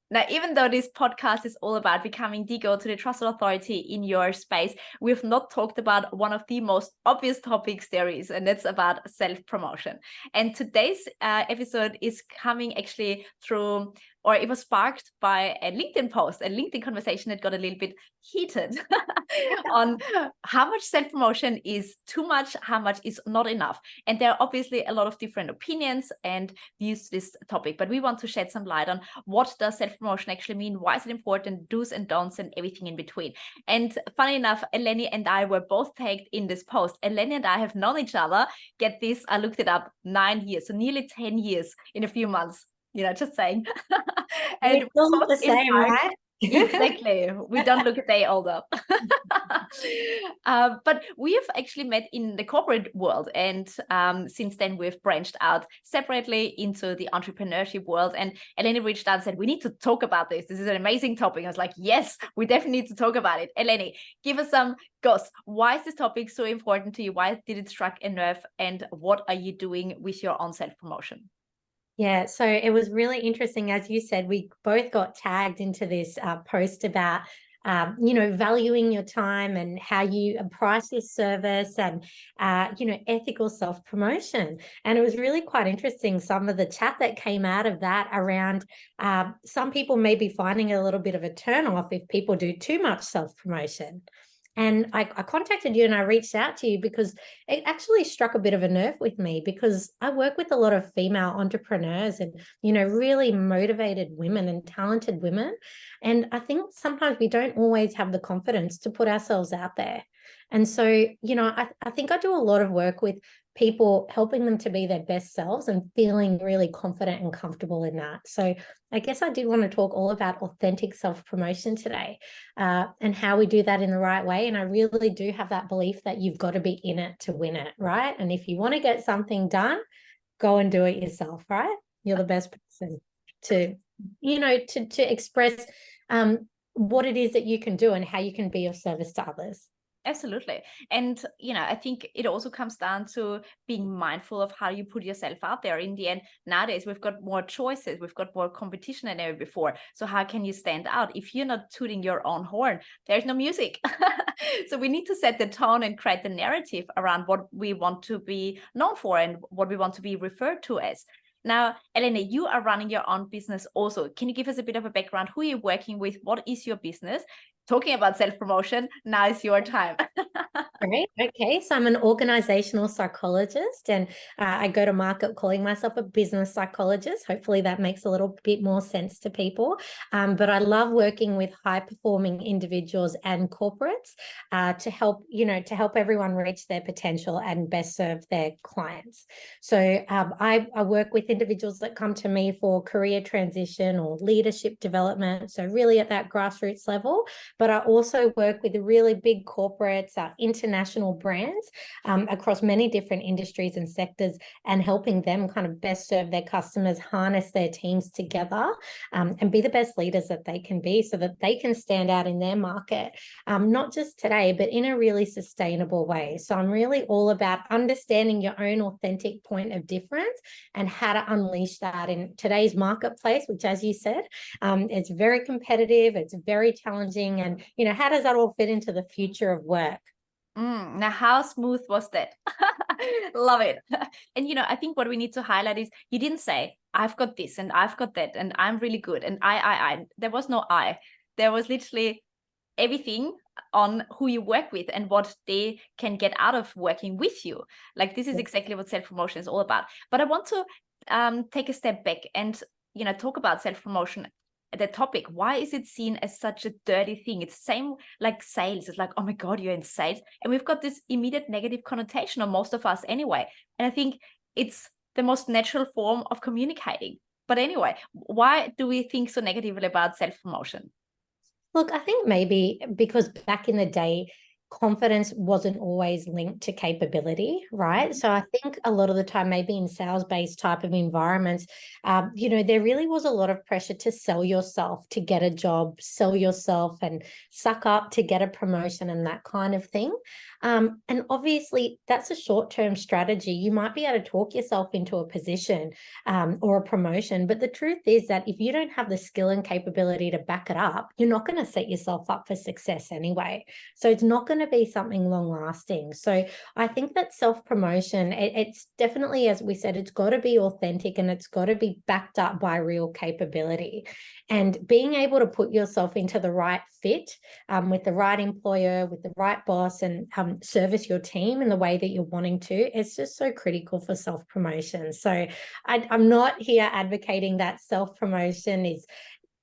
Now, even though this podcast is all about becoming the go-to, the trusted authority in your space, we've not talked about one of the most obvious topics there is, and that's about self-promotion. And today's episode is coming actually through, or it was sparked by a LinkedIn post, a LinkedIn conversation that got a little bit heated on how much self-promotion is too much, how much is not enough. And there are obviously a lot of different opinions and views to this topic, but we want to shed some light on what does self-promotion actually mean, why is it important, do's and don'ts, and everything in between. And funny enough, Eleni and I were both tagged in this post. Eleni and I have known each other, get this, I looked it up, 9 years, so nearly 10 years in a few months, just saying. And we still look the same, right? Exactly. We don't look a day older. But we have actually met in the corporate world. And since then, we've branched out separately into the entrepreneurship world. And Eleni reached out and said, we need to talk about this. This is an amazing topic. I was like, yes, we definitely need to talk about it. Eleni, give us some goss. Why is this topic so important to you? Why did it strike a nerve? And what are you doing with your own self-promotion? Yeah, so it was really interesting. As you said, we both got tagged into this post about, valuing your time and how you price your service and, ethical self-promotion. And it was really quite interesting, some of the chat that came out of that around some people may be finding it a little bit of a turn-off if people do too much self-promotion. And I contacted you and I reached out to you because it actually struck a bit of a nerve with me, because I work with a lot of female entrepreneurs and, really motivated women and talented women. And I think sometimes we don't always have the confidence to put ourselves out there. And so, I think I do a lot of work with people, helping them to be their best selves and feeling really confident and comfortable in that. So I guess I did want to talk all about authentic self-promotion today, and how we do that in the right way. And I really do have that belief that you've got to be in it to win it, right? And if you want to get something done, go and do it yourself, right? You're the best person to, to express what it is that you can do and how you can be of service to others. Absolutely. And, I think it also comes down to being mindful of how you put yourself out there. In the end, nowadays, we've got more choices. We've got more competition than ever before. So how can you stand out? If you're not tooting your own horn, there's no music. So we need to set the tone and create the narrative around what we want to be known for and what we want to be referred to as. Now, Eleni, you are running your own business also. Can you give us a bit of a background? Who are you working with? What is your business? Talking about self-promotion, now is your time. Great. Okay. So I'm an organizational psychologist, and I go to market calling myself a business psychologist. Hopefully that makes a little bit more sense to people. But I love working with high performing individuals and corporates to help everyone reach their potential and best serve their clients. So I work with individuals that come to me for career transition or leadership development. So really at that grassroots level. But I also work with really big corporates, international brands across many different industries and sectors, and helping them kind of best serve their customers, harness their teams together, and be the best leaders that they can be so that they can stand out in their market, not just today, but in a really sustainable way. So I'm really all about understanding your own authentic point of difference and how to unleash that in today's marketplace, which, as you said, it's very competitive, it's very challenging. And, how does that all fit into the future of work? Now, how smooth was that? Love it. And, I think what we need to highlight is you didn't say, I've got this and I've got that and I'm really good. And I. There was no I. There was literally everything on who you work with and what they can get out of working with you. Like, this is exactly what self-promotion is all about. But I want to take a step back and, talk about self-promotion. The topic, why is it seen as such a dirty thing? It's the same like sales. It's like, oh my God, you're in sales. And we've got this immediate negative connotation on most of us anyway. And I think it's the most natural form of communicating. But anyway, why do we think so negatively about self-promotion? Look, I think maybe because back in the day, confidence wasn't always linked to capability, right? So I think a lot of the time, maybe in sales-based type of environments, there really was a lot of pressure to sell yourself to get a job, sell yourself and suck up to get a promotion and that kind of thing. And obviously, that's a short-term strategy. You might be able to talk yourself into a position or a promotion, but the truth is that if you don't have the skill and capability to back it up, you're not going to set yourself up for success anyway. So it's not going to be something long-lasting. So I think that self-promotion, it's definitely, as we said, it's got to be authentic and it's got to be backed up by real capability. And being able to put yourself into the right fit with the right employer, with the right boss, and service your team in the way that you're wanting to, it's just so critical for self-promotion. So I'm not here advocating that self-promotion is,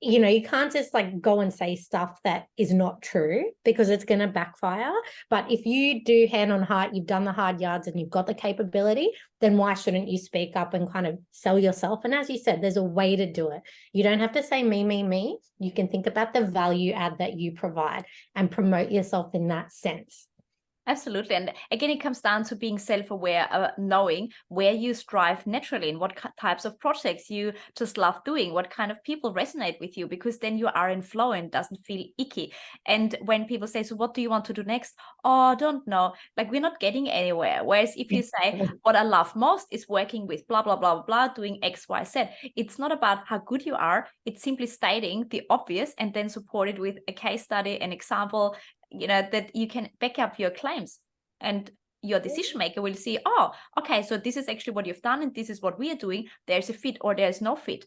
you can't just like go and say stuff that is not true, because it's going to backfire. But if you do, hand on heart, you've done the hard yards and you've got the capability, then why shouldn't you speak up and kind of sell yourself? And as you said, there's a way to do it. You don't have to say me, me, me. You can think about the value add that you provide and promote yourself in that sense. Absolutely. And again, it comes down to being self-aware, knowing where you strive naturally and what types of projects you just love doing, what kind of people resonate with you, because then you are in flow and doesn't feel icky. And when people say, so what do you want to do next? Oh, I don't know. Like, we're not getting anywhere. Whereas if you say, what I love most is working with blah, blah, blah, blah, doing X, Y, Z. It's not about how good you are. It's simply stating the obvious and then supported with a case study, an example, that you can back up your claims, and your decision maker will see, oh, okay, so this is actually what you've done and this is what we are doing. There's a fit or there's no fit.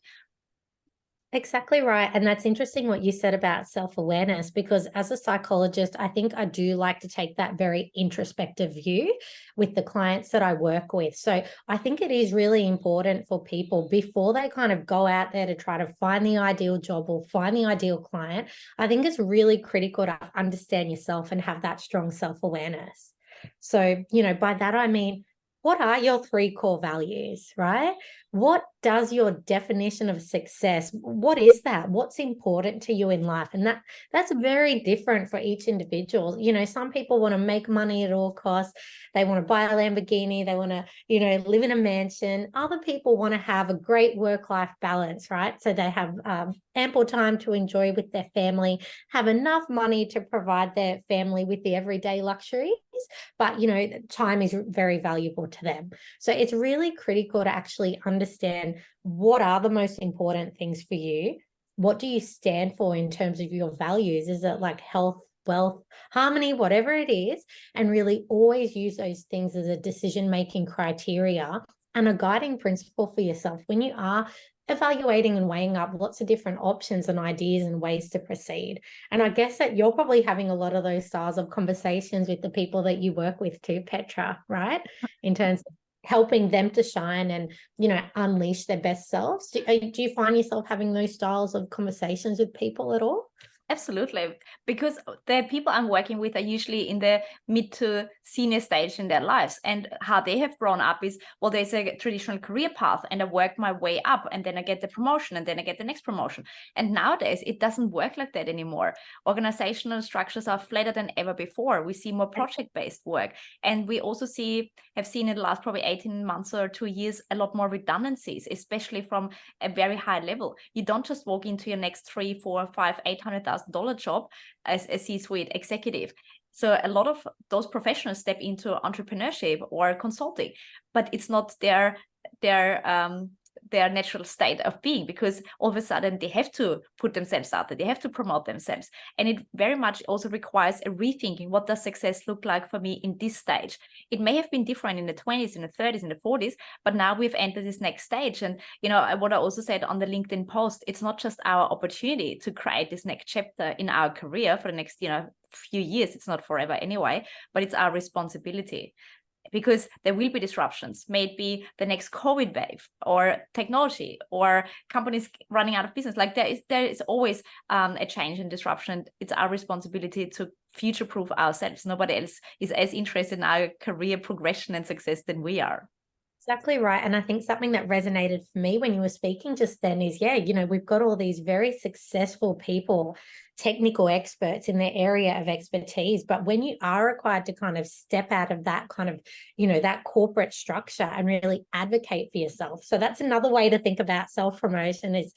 Exactly right. And that's interesting what you said about self-awareness, because as a psychologist, I think I do like to take that very introspective view with the clients that I work with. So I think it is really important for people, before they kind of go out there to try to find the ideal job or find the ideal client, I think it's really critical to understand yourself and have that strong self-awareness. So, by that, I mean, what are your 3 core values, right? What does your definition of success, what is that? What's important to you in life? And that's very different for each individual. Some people want to make money at all costs. They want to buy a Lamborghini. They want to, live in a mansion. Other people want to have a great work-life balance, right? So they have ample time to enjoy with their family, have enough money to provide their family with the everyday luxuries, but, time is very valuable to them. So it's really critical to actually understand, what are the most important things for you? What do you stand for in terms of your values? Is it like health, wealth, harmony, whatever it is? And really always use those things as a decision-making criteria and a guiding principle for yourself when you are evaluating and weighing up lots of different options and ideas and ways to proceed. And I guess that you're probably having a lot of those styles of conversations with the people that you work with too, Petra, right? In terms of helping them to shine and, unleash their best selves. Do you find yourself having those styles of conversations with people at all? Absolutely, because the people I'm working with are usually in the mid to senior stage in their lives, and how they have grown up is, well, there's a traditional career path and I work my way up and then I get the promotion and then I get the next promotion. And nowadays it doesn't work like that anymore. Organizational structures are flatter than ever before. We see more project-based work, and we also have seen in the last probably 18 months or 2 years a lot more redundancies, especially from a very high level. You don't just walk into your next 3, 4, 5, $800,000 job as a C-suite executive. So a lot of those professionals step into entrepreneurship or consulting, but it's not their natural state of being, because all of a sudden they have to put themselves out there, they have to promote themselves. And it very much also requires a rethinking. What does success look like for me in this stage? It may have been different in the 20s, in the 30s, in the 40s, but now we've entered this next stage. And, what I also said on the LinkedIn post, it's not just our opportunity to create this next chapter in our career for the next, few years. It's not forever anyway, but it's our responsibility. Because there will be disruptions, maybe the next COVID wave or technology or companies running out of business. Like there is always a change and disruption. It's our responsibility to future-proof ourselves. Nobody else is as interested in our career progression and success than we are. Exactly right. And I think something that resonated for me when you were speaking just then is, yeah, we've got all these very successful people, technical experts in their area of expertise. But when you are required to kind of step out of that kind of, that corporate structure and really advocate for yourself. So that's another way to think about self-promotion is,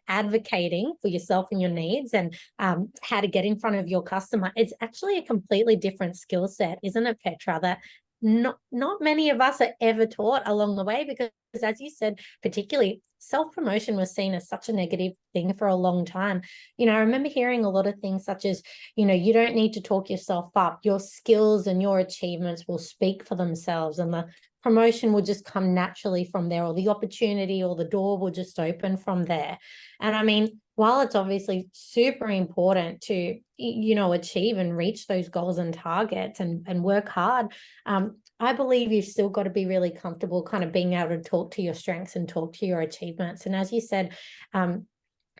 advocating for yourself and your needs and how to get in front of your customer. It's actually a completely different skill set, isn't it, Petra? That not many of us are ever taught along the way, because as you said, particularly self-promotion was seen as such a negative thing for a long time. I remember hearing a lot of things such as, you don't need to talk yourself up. Your skills and your achievements will speak for themselves, and the promotion will just come naturally from there, or the opportunity or the door will just open from there. And I mean, while it's obviously super important to, achieve and reach those goals and targets and work hard, I believe you've still got to be really comfortable kind of being able to talk to your strengths and talk to your achievements. And as you said,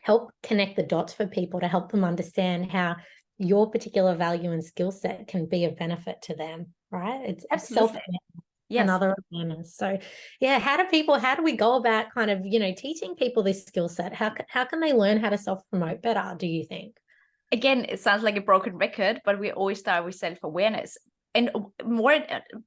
help connect the dots for people to help them understand how your particular value and skill set can be of benefit to them, right? It's Absolutely. self-awareness. Yes. Another awareness. So yeah, how do we go about kind of, teaching people this skill set? How can they learn how to self-promote better, do you think? Again, it sounds like a broken record, but we always start with self-awareness. And more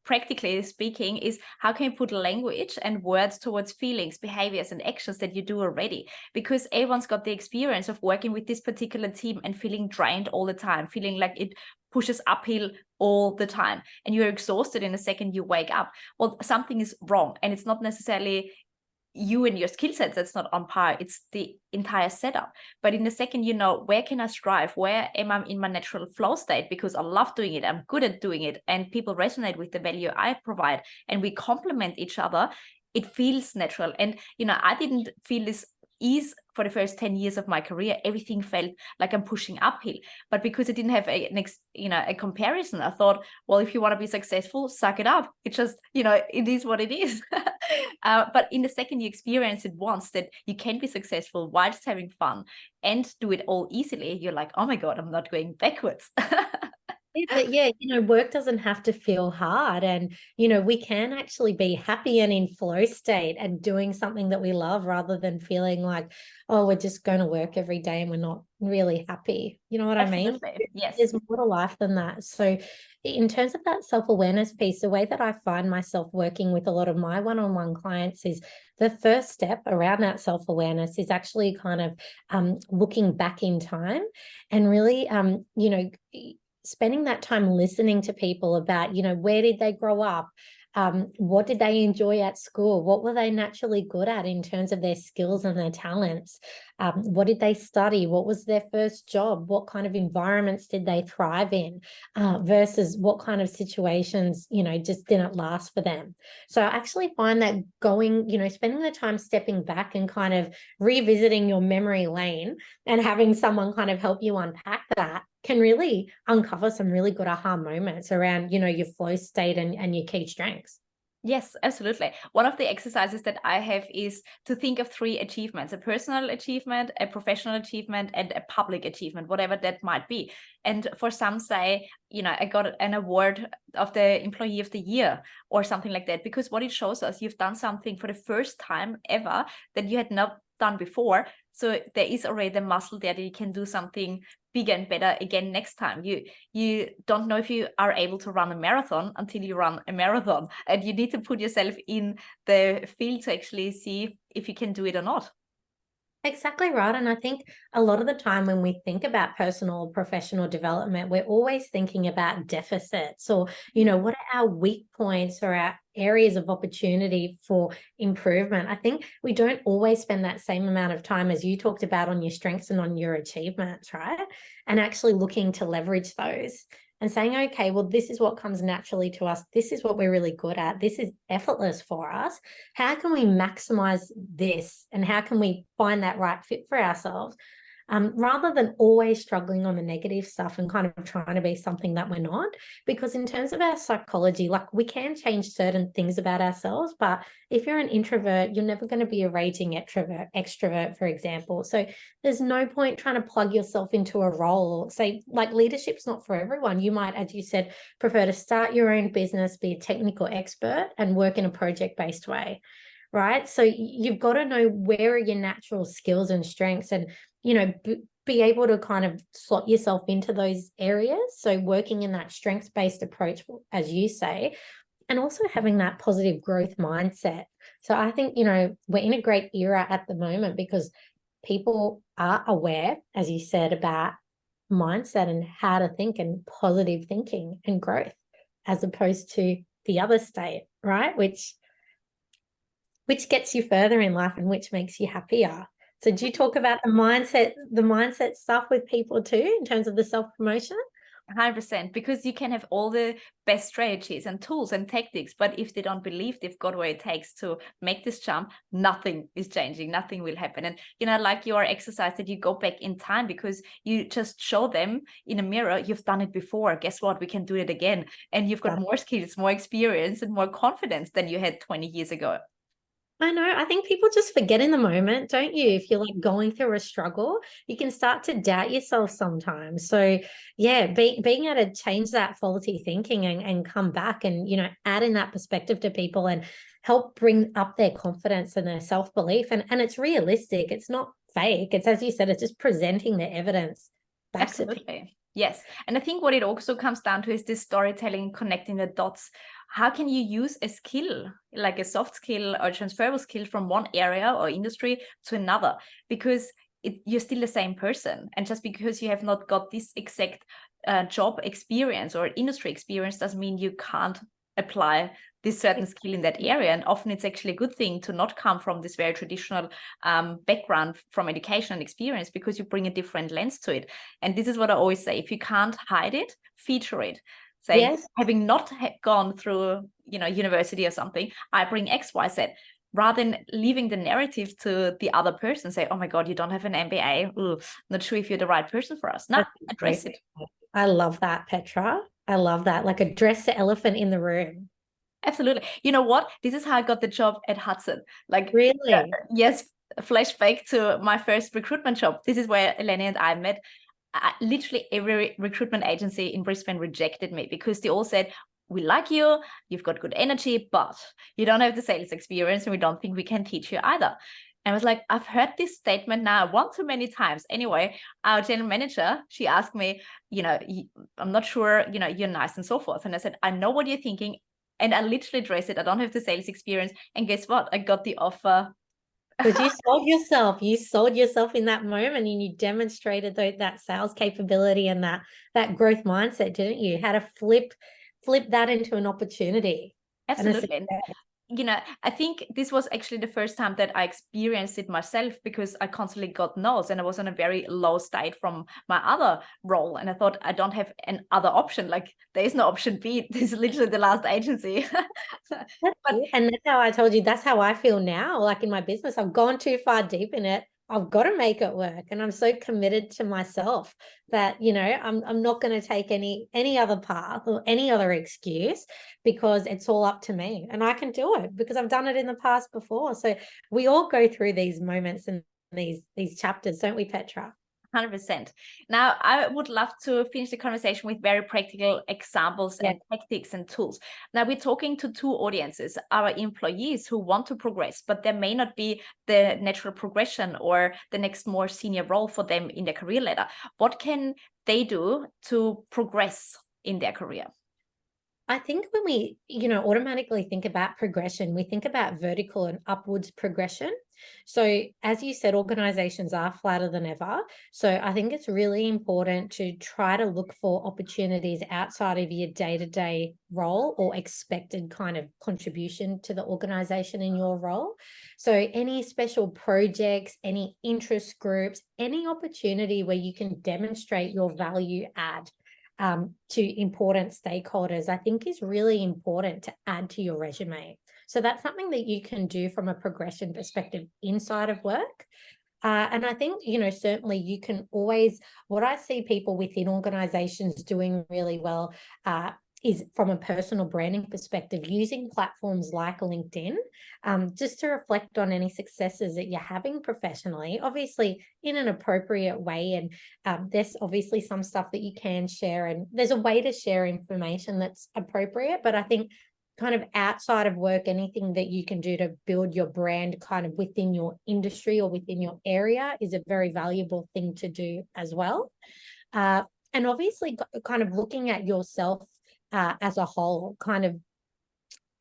practically speaking is how can you put language and words towards feelings, behaviors, and actions that you do already? Because everyone's got the experience of working with this particular team and feeling drained all the time, feeling like it pushes uphill all the time, and you're exhausted in a second you wake up. Well, something is wrong, and it's not necessarily you and your skill sets that's not on par, it's the entire setup. But in a second, where can I strive? Where am I in my natural flow state? Because I love doing it, I'm good at doing it, and people resonate with the value I provide, and we complement each other. It feels natural. And I didn't feel this ease for the first 10 years of my career. Everything felt like I'm pushing uphill, but because I didn't have a comparison, I thought, well, if you want to be successful, suck it up. It just, it is what it is. But in the second you experience it once, that you can be successful whilst having fun and do it all easily, you're like, oh my God, I'm not going backwards. Yeah, work doesn't have to feel hard, and we can actually be happy and in flow state and doing something that we love, rather than feeling like, oh, we're just going to work every day and we're not really happy. You know what Absolutely. I mean? Yes. There's more to life than that. So in terms of that self-awareness piece, the way that I find myself working with a lot of my one-on-one clients is the first step around that self-awareness is actually kind of looking back in time and really spending that time listening to people about, where did they grow up? What did they enjoy at school? What were they naturally good at in terms of their skills and their talents? What did they study? What was their first job? What kind of environments did they thrive in versus what kind of situations, just didn't last for them? So I actually find that spending the time stepping back and kind of revisiting your memory lane and having someone kind of help you unpack that can really uncover some really good aha moments around, your flow state and your key strengths. Yes, absolutely. One of the exercises that I have is to think of 3 achievements: a personal achievement, a professional achievement, and a public achievement, whatever that might be. And for some say, I got an award of the Employee of the Year or something like that, because what it shows us, you've done something for the first time ever that you had not done before. So there is already the muscle there that you can do something bigger and better again next time. You don't know if you are able to run a marathon until you run a marathon, and you need to put yourself in the field to actually see if you can do it or not. Exactly right. And I think a lot of the time when we think about personal or professional development, we're always thinking about deficits or, what are our weak points or our areas of opportunity for improvement. I think we don't always spend that same amount of time as you talked about on your strengths and on your achievements, right? And actually looking to leverage those and saying, okay, well, this is what comes naturally to us. This is what we're really good at. This is effortless for us. How can we maximize this? And how can we find that right fit for ourselves? rather than always struggling on the negative stuff and kind of trying to be something that we're not. Because in terms of our psychology, like we can change certain things about ourselves, but if you're an introvert, you're never going to be a raging extrovert, for example. So there's no point trying to plug yourself into a role. Say, like leadership's not for everyone. You might, as you said, prefer to start your own business, be a technical expert, and work in a project-based way, right? So you've got to know where are your natural skills and strengths, and be able to kind of slot yourself into those areas. So working in that strengths-based approach, as you say, and also having that positive growth mindset. So I think, we're in a great era at the moment because people are aware, as you said, about mindset and how to think and positive thinking and growth, as opposed to the other state, right? Which gets you further in life and which makes you happier. So do you talk about the mindset stuff with people too, in terms of the self-promotion? 100%, because you can have all the best strategies and tools and tactics, but if they don't believe they've got what it takes to make this jump, nothing is changing, nothing will happen. And like your exercise that you go back in time because you just show them in a mirror, you've done it before, guess what, we can do it again. And you've got more skills, more experience, and more confidence than you had 20 years ago. I know. I think people just forget in the moment, don't you? If you're like going through a struggle, you can start to doubt yourself sometimes. So yeah, being able to change that faulty thinking and come back and, add in that perspective to people and help bring up their confidence and their self-belief. And it's realistic. It's not fake. It's, as you said, it's just presenting the evidence back to people. Yes. And I think what it also comes down to is this storytelling, connecting the dots. How can you use a skill, like a soft skill or transferable skill from one area or industry to another? Because you're still the same person. And just because you have not got this exact job experience or industry experience doesn't mean you can't apply this certain skill in that area. And often it's actually a good thing to not come from this very traditional background from education and experience, because you bring a different lens to it. And this is what I always say: if you can't hide it, feature it. Say, yes, having not gone through university or something, I bring X, Y, Z, rather than leaving the narrative to the other person. Say, oh my God, you don't have an MBA. Ooh, not sure if you're the right person for us. No, address it. I love that, Petra. I love that. Like, address the elephant in the room. Absolutely. You know what? This is how I got the job at Hudson. Like, really? Yes, flashback to my first recruitment job. This is where Eleni and I met. Literally every recruitment agency in Brisbane rejected me because they all said, we like you, you've got good energy, but you don't have the sales experience and we don't think we can teach you either. And I was like, I've heard this statement now one too many times. Anyway, our general manager, she asked me, I'm not sure, you're nice and so forth. And I said, I know what you're thinking. And I literally addressed it. I don't have the sales experience. And guess what? I got the offer. Because you sold yourself. You sold yourself in that moment, and you demonstrated that sales capability and that growth mindset, didn't you? How to flip that into an opportunity. Absolutely. I think this was actually the first time that I experienced it myself, because I constantly got no's and I was on a very low state from my other role. And I thought, I don't have an other option. Like, there is no option B. This is literally the last agency. And that's how I told you, that's how I feel now. Like, in my business, I've gone too far deep in it. I've got to make it work. And I'm so committed to myself that, I'm not going to take any other path or any other excuse, because it's all up to me and I can do it because I've done it in the past before. So we all go through these moments and these chapters, don't we, Petra? 100%. Now, I would love to finish the conversation with very practical examples and tactics and tools. Now, we're talking to two audiences: our employees who want to progress, but there may not be the natural progression or the next more senior role for them in their career ladder. What can they do to progress in their career? I think when we, automatically think about progression, we think about vertical and upwards progression. So as you said, organizations are flatter than ever. So I think it's really important to try to look for opportunities outside of your day-to-day role or expected kind of contribution to the organization in your role. So any special projects, any interest groups, any opportunity where you can demonstrate your value add to important stakeholders, I think is really important to add to your resume. So that's something that you can do from a progression perspective inside of work. And I think, certainly you can always, what I see people within organizations doing really well is from a personal branding perspective, using platforms like LinkedIn, just to reflect on any successes that you're having professionally, obviously in an appropriate way. And there's obviously some stuff that you can share, and there's a way to share information that's appropriate. But I think kind of outside of work, anything that you can do to build your brand kind of within your industry or within your area is a very valuable thing to do as well. And obviously kind of looking at yourself as a whole, kind of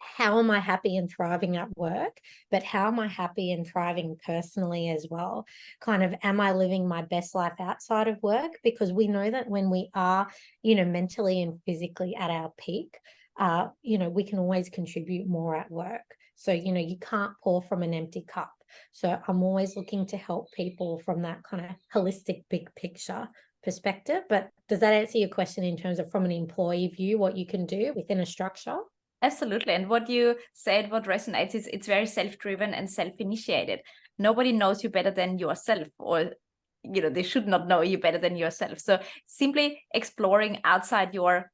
how am I happy and thriving at work, but how am I happy and thriving personally as well? Kind of, am I living my best life outside of work? Because we know that when we are, mentally and physically at our peak, we can always contribute more at work. So, you can't pour from an empty cup. So I'm always looking to help people from that kind of holistic big picture perspective. But does that answer your question in terms of from an employee view, what you can do within a structure? Absolutely. And what you said, what resonates is it's very self-driven and self-initiated. Nobody knows you better than yourself, or they should not know you better than yourself. So simply exploring outside your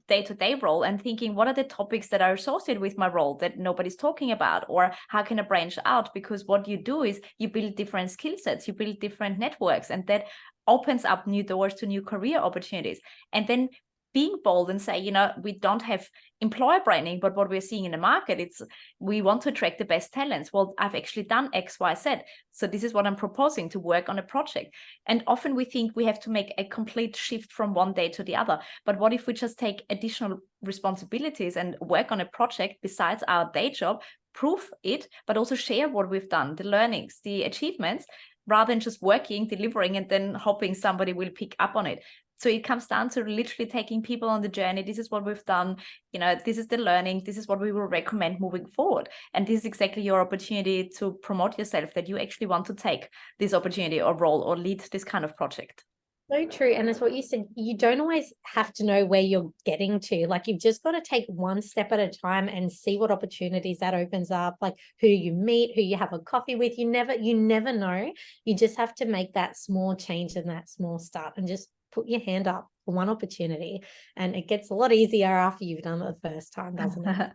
day-to-day role and thinking, what are the topics that are associated with my role that nobody's talking about, or how can I branch out? Because what you do is you build different skill sets, you build different networks, and that opens up new doors to new career opportunities. And then being bold and say, we don't have employer branding, but what we're seeing in the market, it's we want to attract the best talents. Well, I've actually done X, Y, Z. So this is what I'm proposing to work on a project. And often we think we have to make a complete shift from one day to the other. But what if we just take additional responsibilities and work on a project besides our day job, prove it, but also share what we've done, the learnings, the achievements, rather than just working, delivering, and then hoping somebody will pick up on it. So it comes down to literally taking people on the journey. This is what we've done. This is the learning. This is what we will recommend moving forward. And this is exactly your opportunity to promote yourself, that you actually want to take this opportunity or role or lead this kind of project. So true. And it's what you said, you don't always have to know where you're getting to. Like, you've just got to take one step at a time and see what opportunities that opens up, like who you meet, who you have a coffee with. You never know. You just have to make that small change and that small start and just put your hand up for one opportunity. And it gets a lot easier after you've done it the first time, doesn't it?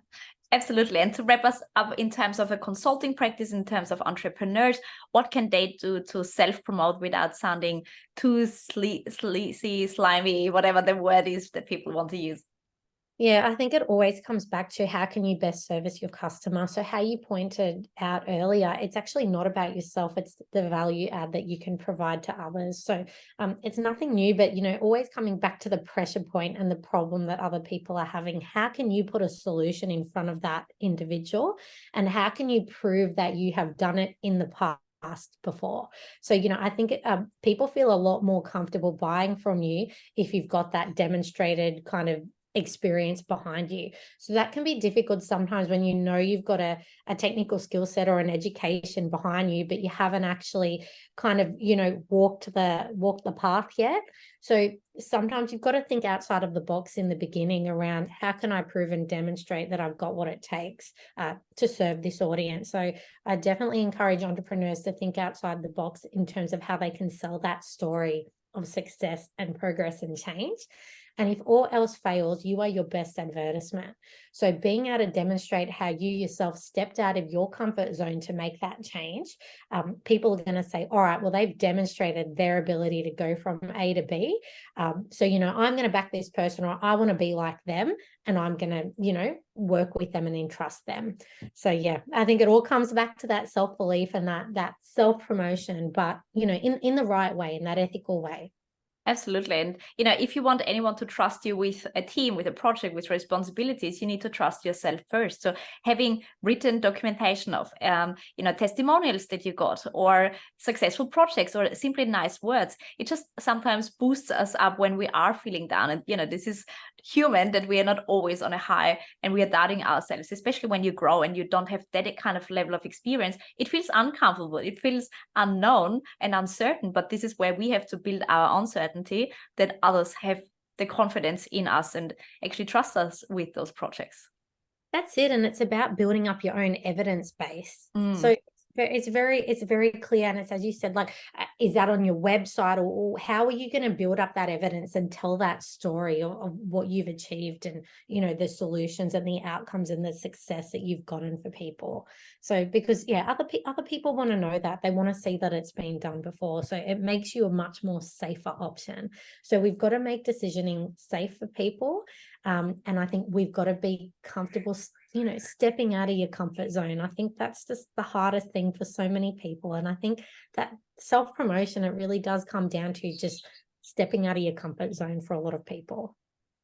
Absolutely. And to wrap us up in terms of a consulting practice, in terms of entrepreneurs, what can they do to self-promote without sounding too sleazy, slimy, whatever the word is that people want to use? Yeah, I think it always comes back to how can you best service your customer. So how you pointed out earlier, it's actually not about yourself. It's the value add that you can provide to others. So it's nothing new, but, always coming back to the pressure point and the problem that other people are having. How can you put a solution in front of that individual? And how can you prove that you have done it in the past before? So, I think people feel a lot more comfortable buying from you if you've got that demonstrated kind of experience behind you. So that can be difficult sometimes when you've got a technical skill set or an education behind you, but you haven't actually kind of walked the path yet. So sometimes you've got to think outside of the box in the beginning around how can I prove and demonstrate that I've got what it takes to serve this audience. So I definitely encourage entrepreneurs to think outside the box in terms of how they can sell that story of success and progress and change. And if all else fails, you are your best advertisement. So being able to demonstrate how you yourself stepped out of your comfort zone to make that change, people are going to say, all right, well, they've demonstrated their ability to go from A to B. So, I'm going to back this person, or I want to be like them, and I'm going to, work with them and entrust them. So, yeah, I think it all comes back to that self-belief and that self-promotion, but, in the right way, in that ethical way. Absolutely. And, if you want anyone to trust you with a team, with a project, with responsibilities, you need to trust yourself first. So having written documentation of, testimonials that you got, or successful projects, or simply nice words, it just sometimes boosts us up when we are feeling down. And, this is human, that we are not always on a high and we are doubting ourselves, especially when you grow and you don't have that kind of level of experience. It feels uncomfortable. It feels unknown and uncertain, but this is where we have to build our uncertainty, that others have the confidence in us and actually trust us with those projects. That's it. And it's about building up your own evidence base. So it's it's very clear, and it's, as you said, like, is that on your website, or how are you going to build up that evidence and tell that story of what you've achieved, and the solutions and the outcomes and the success that you've gotten for people. So because other people want to know that, they want to see that it's been done before, so it makes you a much more safer option. So we've got to make decisioning safe for people, and I think we've got to be comfortable stepping out of your comfort zone. I think that's just the hardest thing for so many people. And I think that self-promotion, it really does come down to just stepping out of your comfort zone for a lot of people.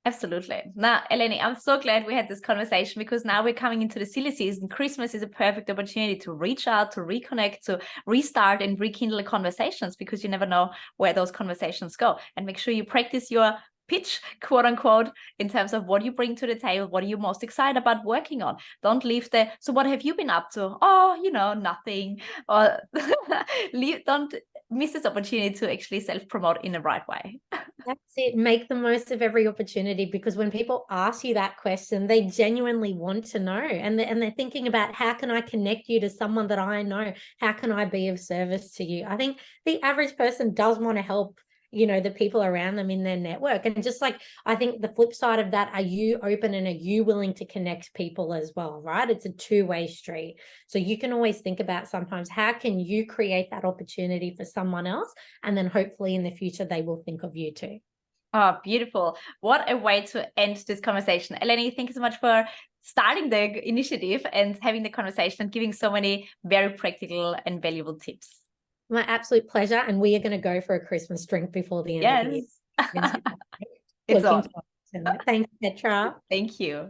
Absolutely. Now, Eleni, I'm so glad we had this conversation, because now we're coming into the silly season. Christmas is a perfect opportunity to reach out, to reconnect, to restart and rekindle conversations, because you never know where those conversations go. And make sure you practice your pitch, quote unquote, in terms of what you bring to the table. What are you most excited about working on? Don't leave so what have you been up to? Oh, nothing. Or don't miss this opportunity to actually self-promote in the right way. That's it. Make the most of every opportunity, because when people ask you that question, they genuinely want to know, and they're thinking about, how can I connect you to someone that I know? How can I be of service to you? I think the average person does want to help the people around them in their network. And just like, I think the flip side of that, are you open and are you willing to connect people as well, right? It's a two-way street. So you can always think about, sometimes, how can you create that opportunity for someone else? And then hopefully in the future, they will think of you too. Oh, beautiful. What a way to end this conversation. Eleni, thank you so much for starting the initiative and having the conversation and giving so many very practical and valuable tips. My absolute pleasure. And we are going to go for a Christmas drink before the end of the year. It's Looking on. forward to it. Thanks, Petra. Thank you.